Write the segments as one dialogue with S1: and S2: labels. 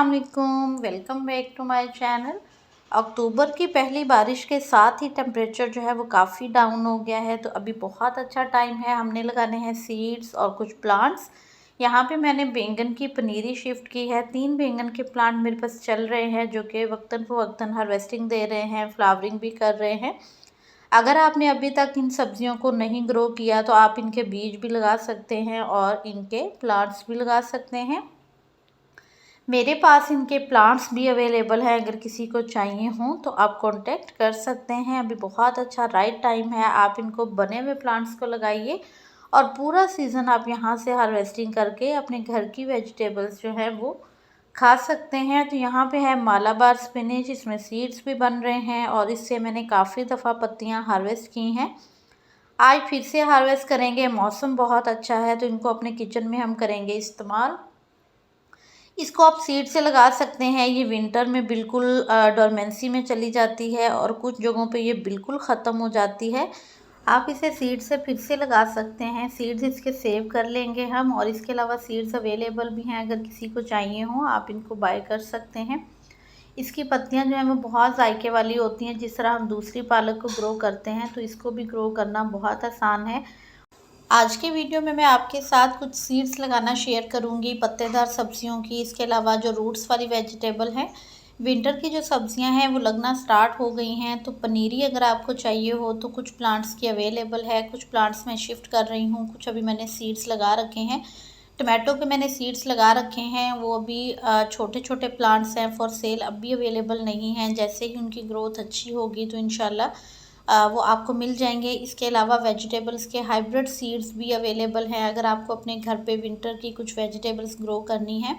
S1: अस्सलामुअलैकुम, welcome back to my channel. अक्टूबर की पहली बारिश के साथ ही टेम्परेचर जो है वो काफ़ी डाउन हो गया है, तो अभी बहुत अच्छा टाइम है। हमने लगाने हैं सीड्स और कुछ प्लांट्स। यहाँ पे मैंने बैंगन की पनीरी शिफ्ट की है। 3 बैंगन के प्लांट मेरे पास चल रहे हैं जो कि वक्तन फ़वक्तन हार्वेस्टिंग दे रहे हैं, फ्लावरिंग भी कर रहे हैं। अगर आपने अभी तक इन सब्जियों को नहीं ग्रो किया तो आप इनके बीज भी लगा सकते हैं और इनके प्लांट्स भी लगा सकते हैं। मेरे पास इनके प्लांट्स भी अवेलेबल हैं, अगर किसी को चाहिए हों तो आप कांटेक्ट कर सकते हैं। अभी बहुत अच्छा राइट टाइम है, आप इनको बने हुए प्लांट्स को लगाइए और पूरा सीज़न आप यहाँ से हार्वेस्टिंग करके अपने घर की वेजिटेबल्स जो हैं वो खा सकते हैं। तो यहाँ पे है मालाबार स्पिनच, इसमें सीड्स भी बन रहे हैं और इससे मैंने काफ़ी दफ़ा पत्तियाँ हार्वेस्ट की हैं। आज फिर से हार्वेस्ट करेंगे, मौसम बहुत अच्छा है तो इनको अपने किचन में हम करेंगे इस्तेमाल। इसको आप सीड से लगा सकते हैं। ये विंटर में बिल्कुल डोरमेंसी में चली जाती है और कुछ जगहों पे ये बिल्कुल ख़त्म हो जाती है। आप इसे सीड से फिर से लगा सकते हैं। सीड्स इसके सेव कर लेंगे हम और इसके अलावा सीड्स अवेलेबल भी हैं, अगर किसी को चाहिए हो आप इनको बाय कर सकते हैं। इसकी पत्तियां जो हैं वो बहुत जायके वाली होती हैं। जिस तरह हम दूसरी पालक को ग्रो करते हैं तो इसको भी ग्रो करना बहुत आसान है। आज के वीडियो में मैं आपके साथ कुछ सीड्स लगाना शेयर करूंगी पत्तेदार सब्जियों की। इसके अलावा जो रूट्स वाली वेजिटेबल हैं, विंटर की जो सब्जियां हैं वो लगना स्टार्ट हो गई हैं। तो पनीरी अगर आपको चाहिए हो तो कुछ प्लांट्स की अवेलेबल है, कुछ प्लांट्स मैं शिफ्ट कर रही हूँ, कुछ अभी मैंने सीड्स लगा रखे हैं। टमाटो के मैंने सीड्स लगा रखे हैं, वो अभी छोटे छोटे प्लांट्स हैं, फॉर सेल अभी अवेलेबल नहीं हैं। जैसे ही उनकी ग्रोथ अच्छी होगी तो इंशाल्लाह वो आपको मिल जाएंगे। इसके अलावा वेजिटेबल्स के हाइब्रिड सीड्स भी अवेलेबल हैं। अगर आपको अपने घर पे विंटर की कुछ वेजिटेबल्स ग्रो करनी है,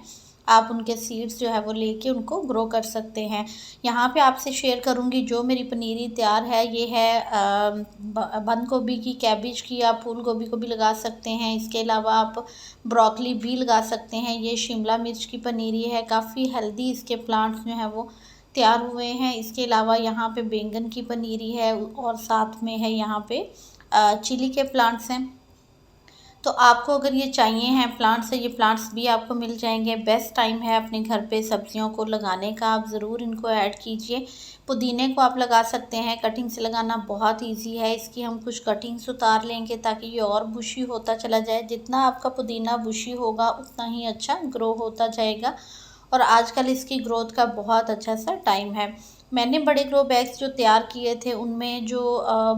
S1: आप उनके सीड्स जो है वो लेके उनको ग्रो कर सकते हैं। यहाँ पे आपसे शेयर करूँगी जो मेरी पनीरी तैयार है। ये है बंद गोभी की, कैबिज की, आप फूल गोभी को भी लगा सकते हैं। इसके अलावा आप ब्रोकली भी लगा सकते हैं। ये शिमला मिर्च की पनीरी है, काफ़ी हेल्दी इसके प्लांट्स जो हैं वो तैयार हुए हैं। इसके अलावा यहाँ पे बैंगन की पनीरी है और साथ में है यहाँ पे चिली के प्लांट्स हैं। तो आपको अगर ये चाहिए हैं प्लांट्स, ये प्लांट्स भी आपको मिल जाएंगे। बेस्ट टाइम है अपने घर पे सब्जियों को लगाने का, आप ज़रूर इनको ऐड कीजिए। पुदीने को आप लगा सकते हैं, कटिंग से लगाना बहुत इजी है। इसकी हम कुछ कटिंग्स उतार लेंगे ताकि ये और बुशी होता चला जाए। जितना आपका पुदीना बुशी होगा उतना ही अच्छा ग्रो होता जाएगा और आजकल इसकी ग्रोथ का बहुत अच्छा सा टाइम है। मैंने बड़े ग्रो बैग्स जो तैयार किए थे उनमें जो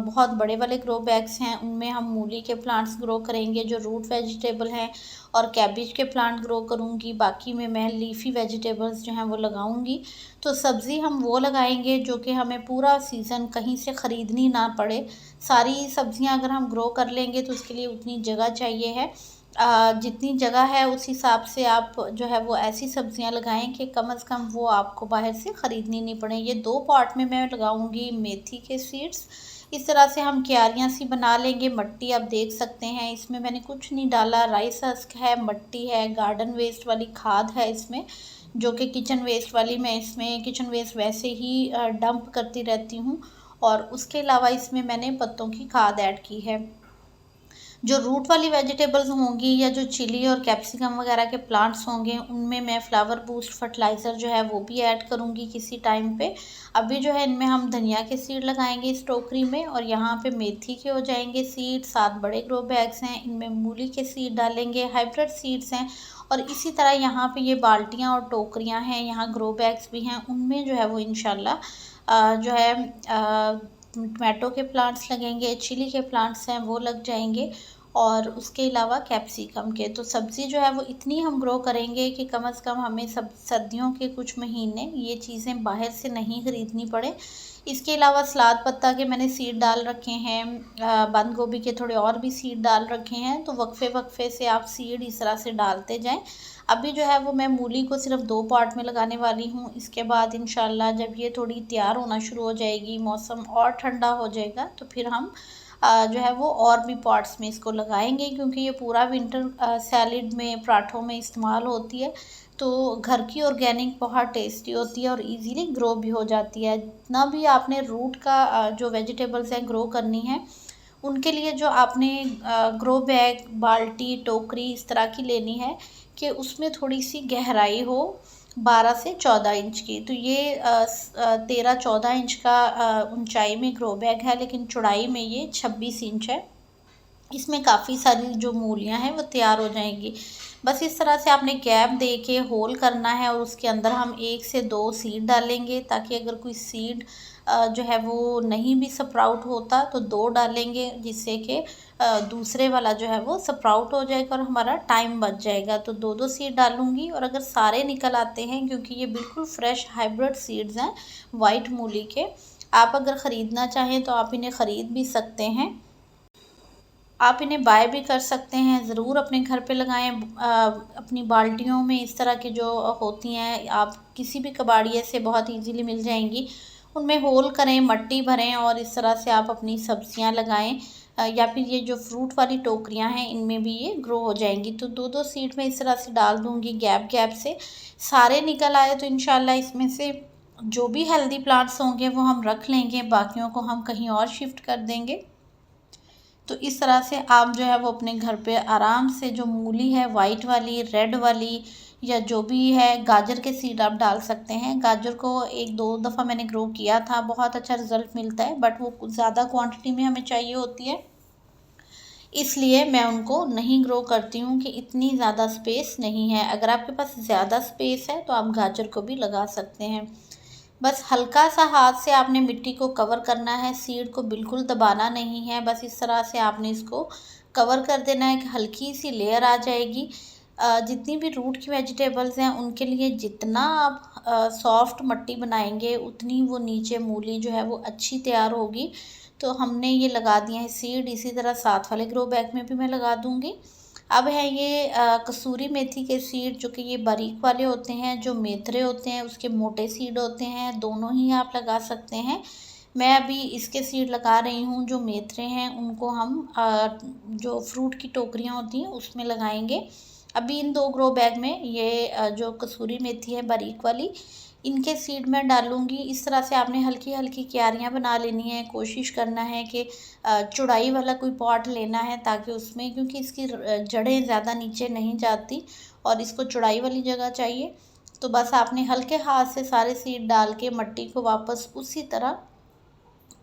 S1: बहुत बड़े वाले ग्रो बैग्स हैं उनमें हम मूली के प्लांट्स ग्रो करेंगे जो रूट वेजिटेबल हैं, और कैबिज के प्लांट ग्रो करूँगी। बाकी में मैं लीफी वेजिटेबल्स जो हैं वो लगाऊंगी। तो सब्ज़ी हम वो लगाएंगे जो कि हमें पूरा सीज़न कहीं से ख़रीदनी ना पड़े। सारी सब्ज़ियां अगर हम ग्रो कर लेंगे तो उसके लिए उतनी जगह चाहिए है। जितनी जगह है उस हिसाब से आप जो है वो ऐसी सब्जियां लगाएं कि कम से कम वो आपको बाहर से ख़रीदनी नहीं पड़े। ये 2 पॉट में मैं लगाऊंगी मेथी के सीड्स। इस तरह से हम क्यारियां सी बना लेंगे। मिट्टी आप देख सकते हैं, इसमें मैंने कुछ नहीं डाला, राइस हस्क है, मिट्टी है, गार्डन वेस्ट वाली खाद है इसमें, जो कि किचन वेस्ट वाली मैं इसमें किचन वेस्ट वैसे ही डंप करती रहती हूँ। और उसके अलावा इसमें मैंने पत्तों की खाद ऐड की है। जो रूट वाली वेजिटेबल्स होंगी या जो चिली और कैप्सिकम वगैरह के प्लांट्स होंगे उनमें मैं फ्लावर बूस्ट फर्टिलाइज़र जो है वो भी ऐड करूँगी किसी टाइम पे। अभी जो है इनमें हम धनिया के सीड लगाएंगे इस टोकरी में, और यहाँ पे मेथी के हो जाएंगे सीड। 7 बड़े ग्रो बैग्स हैं, इनमें मूली के सीड डालेंगे, हाइब्रिड सीड्स हैं। और इसी तरह यहाँ पे ये बाल्टियाँ और टोकरियाँ हैं, यहाँ ग्रो बैग्स भी हैं, उनमें जो है वो इंशाल्लाह जो है टमाटो के प्लांट्स लगेंगे, चिली के प्लांट्स हैं वो लग जाएंगे, और उसके अलावा कैप्सिकम के। तो सब्ज़ी जो है वो इतनी हम ग्रो करेंगे कि कम से कम हमें सब सर्दियों के कुछ महीने ये चीज़ें बाहर से नहीं ख़रीदनी पड़े। इसके अलावा सलाद पत्ता के मैंने सीड डाल रखे हैं, बंद गोभी के थोड़े और भी सीड डाल रखे हैं। तो वक्फे वक्फे से आप सीड इस तरह से डालते जाएं। अभी जो है वो मैं मूली को सिर्फ 2 पॉट में लगाने वाली हूँ। इसके बाद इंशाल्लाह जब ये थोड़ी तैयार होना शुरू हो जाएगी, मौसम और ठंडा हो जाएगा, तो फिर हम जो है वो और भी पॉट्स में इसको लगाएंगे, क्योंकि ये पूरा विंटर सैलिड में, पराठों में इस्तेमाल होती है। तो घर की ऑर्गेनिक बहुत टेस्टी होती है और इजीली ग्रो भी हो जाती है। जितना भी आपने रूट का जो वेजिटेबल्स हैं ग्रो करनी है, उनके लिए जो आपने ग्रो बैग, बाल्टी, टोकरी इस तरह की लेनी है कि उसमें थोड़ी सी गहराई हो 12 से 14 इंच की। तो ये 13-14 इंच का ऊंचाई में ग्रो बैग है, लेकिन चौड़ाई में ये 26 इंच है। इसमें काफ़ी सारी जो मूलियाँ हैं वो तैयार हो जाएंगी। बस इस तरह से आपने गैप दे के होल करना है और उसके अंदर हम 1 से 2 सीड डालेंगे, ताकि अगर कोई सीड जो है वो नहीं भी स्प्राउट होता तो 2 डालेंगे, जिससे कि दूसरे वाला जो है वो स्प्राउट हो जाएगा और हमारा टाइम बच जाएगा। तो 2-2 सीड डालूंगी, और अगर सारे निकल आते हैं, क्योंकि ये बिल्कुल फ्रेश हाइब्रिड सीड्स हैं वाइट मूली के, आप अगर ख़रीदना चाहें तो आप इन्हें ख़रीद भी सकते हैं। आप इन्हें बाय भी कर सकते हैं, ज़रूर अपने घर पे लगाएं। अपनी बाल्टियों में इस तरह की जो होती हैं, आप किसी भी कबाड़िए से बहुत इजीली मिल जाएंगी, उनमें होल करें, मट्टी भरें और इस तरह से आप अपनी सब्जियां लगाएं। या फिर ये जो फ्रूट वाली टोकरियां हैं, इनमें भी ये ग्रो हो जाएंगी। तो 2-2 सीड में इस तरह से डाल दूंगी गैप गैप से। सारे निकल आए तो इंशाल्लाह इसमें से जो भी हेल्दी प्लांट्स होंगे वो हम रख लेंगे, बाकियों को हम कहीं और शिफ्ट कर देंगे। तो इस तरह से आप जो है वो अपने घर पे आराम से जो मूली है, वाइट वाली, रेड वाली, या जो भी है, गाजर के सीड आप डाल सकते हैं। गाजर को 1-2 दफ़ा मैंने ग्रो किया था, बहुत अच्छा रिज़ल्ट मिलता है, बट वो ज़्यादा क्वांटिटी में हमें चाहिए होती है, इसलिए मैं उनको नहीं ग्रो करती हूँ कि इतनी ज़्यादा स्पेस नहीं है। अगर आपके पास ज़्यादा स्पेस है तो आप गाजर को भी लगा सकते हैं। बस हल्का सा हाथ से आपने मिट्टी को कवर करना है, सीड को बिल्कुल दबाना नहीं है। बस इस तरह से आपने इसको कवर कर देना है कि हल्की सी लेयर आ जाएगी। जितनी भी रूट की वेजिटेबल्स हैं उनके लिए जितना आप सॉफ्ट मिट्टी बनाएंगे, उतनी वो नीचे मूली जो है वो अच्छी तैयार होगी। तो हमने ये लगा दिए हैं सीड, इसी तरह साथ वाले ग्रो बैग में भी मैं लगा दूंगी। अब है ये कसूरी मेथी के सीड, जो कि ये बारीक वाले होते हैं। जो मेथरे होते हैं उसके मोटे सीड होते हैं, दोनों ही आप लगा सकते हैं। मैं अभी इसके सीड लगा रही हूँ। जो मेथरे हैं उनको हम जो फ्रूट की टोकरियाँ होती हैं उसमें लगाएंगे। अभी इन 2 ग्रो बैग में ये जो कसूरी मेथी है बारीक वाली, इनके सीड मैं डालूंगी। इस तरह से आपने हल्की हल्की क्यारियाँ बना लेनी है। कोशिश करना है कि चौड़ाई वाला कोई पॉट लेना है, ताकि उसमें, क्योंकि इसकी जड़ें ज़्यादा नीचे नहीं जाती और इसको चौड़ाई वाली जगह चाहिए। तो बस आपने हल्के हाथ से सारे सीड डाल के मट्टी को वापस उसी तरह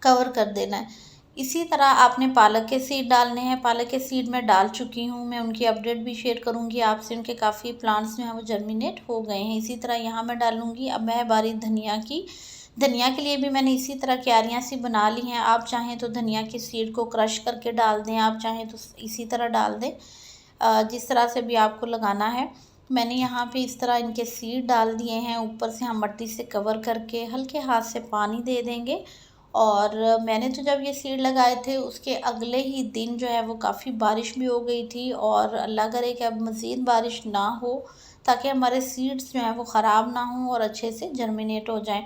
S1: कवर कर देना है। इसी तरह आपने पालक के सीड डालने हैं। पालक के सीड मैं डाल चुकी हूँ, मैं उनकी अपडेट भी शेयर करूँगी आपसे। उनके काफ़ी प्लांट्स जो हैं वो जर्मिनेट हो गए हैं। इसी तरह यहाँ मैं डालूँगी। अब है बारी धनिया की। धनिया के लिए भी मैंने इसी तरह क्यारियाँ सी बना ली हैं। आप चाहें तो धनिया की सीड को क्रश करके डाल दें, आप चाहें तो इसी तरह डाल दें, जिस तरह से भी आपको लगाना है। मैंने यहाँ पे इस तरह इनके सीड डाल दिए हैं। ऊपर से हम मिट्टी से कवर करके हल्के हाथ से पानी दे देंगे। और मैंने तो जब ये सीड लगाए थे उसके अगले ही दिन जो है वो काफ़ी बारिश भी हो गई थी, और अल्लाह करे कि अब मज़ीद बारिश ना हो, ताकि हमारे सीड्स जो हैं वो ख़राब ना हों और अच्छे से जर्मिनेट हो जाएं।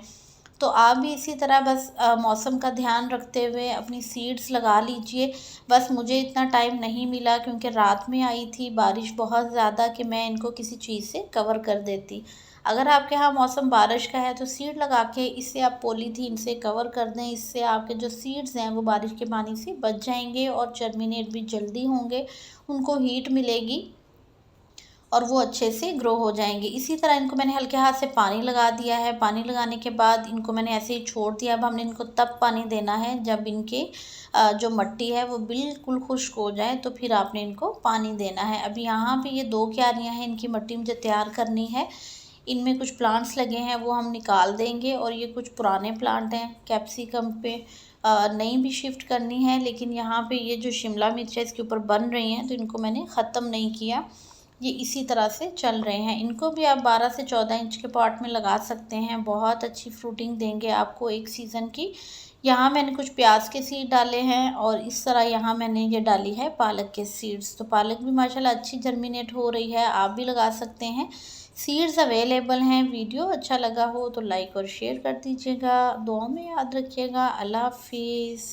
S1: तो आप भी इसी तरह बस मौसम का ध्यान रखते हुए अपनी सीड्स लगा लीजिए। बस मुझे इतना टाइम नहीं मिला, क्योंकि रात में आई थी बारिश बहुत ज़्यादा, कि मैं इनको किसी चीज़ से कवर कर देती। अगर आपके यहाँ मौसम बारिश का है तो सीड लगा के इसे आप पॉलीथीन से कवर कर दें। इससे आपके जो सीड्स हैं वो बारिश के पानी से बच जाएंगे और जर्मिनेट भी जल्दी होंगे, उनको हीट मिलेगी और वो अच्छे से ग्रो हो जाएंगे। इसी तरह इनको मैंने हल्के हाथ से पानी लगा दिया है। पानी लगाने के बाद इनको मैंने ऐसे ही छोड़ दिया। अब हमने इनको तब पानी देना है जब इनके जो मिट्टी है वो बिल्कुल खुश्क हो जाए, तो फिर आपने इनको पानी देना है। अभी यहाँ पे ये 2 क्यारियाँ हैं, इनकी मिट्टी मुझे तैयार करनी है। इनमें कुछ प्लांट्स लगे हैं वो हम निकाल देंगे, और ये कुछ पुराने प्लांट हैं कैप्सिकम पे नई भी शिफ्ट करनी है। लेकिन यहाँ पे ये जो शिमला मिर्च है इसके ऊपर बन रही हैं, तो इनको मैंने ख़त्म नहीं किया, ये इसी तरह से चल रहे हैं। इनको भी आप 12 से 14 इंच के पॉट में लगा सकते हैं, बहुत अच्छी फ्रूटिंग देंगे आपको एक सीज़न की। यहाँ मैंने कुछ प्याज के सीड डाले हैं, और इस तरह यहाँ मैंने ये डाली है पालक के सीड्स। तो पालक भी माशाल्लाह अच्छी जर्मिनेट हो रही है, आप भी लगा सकते हैं। सीड्स अवेलेबल हैं। वीडियो अच्छा लगा हो तो लाइक और शेयर कर दीजिएगा। दुआओं में याद रखिएगा। अल्लाह हाफिज़।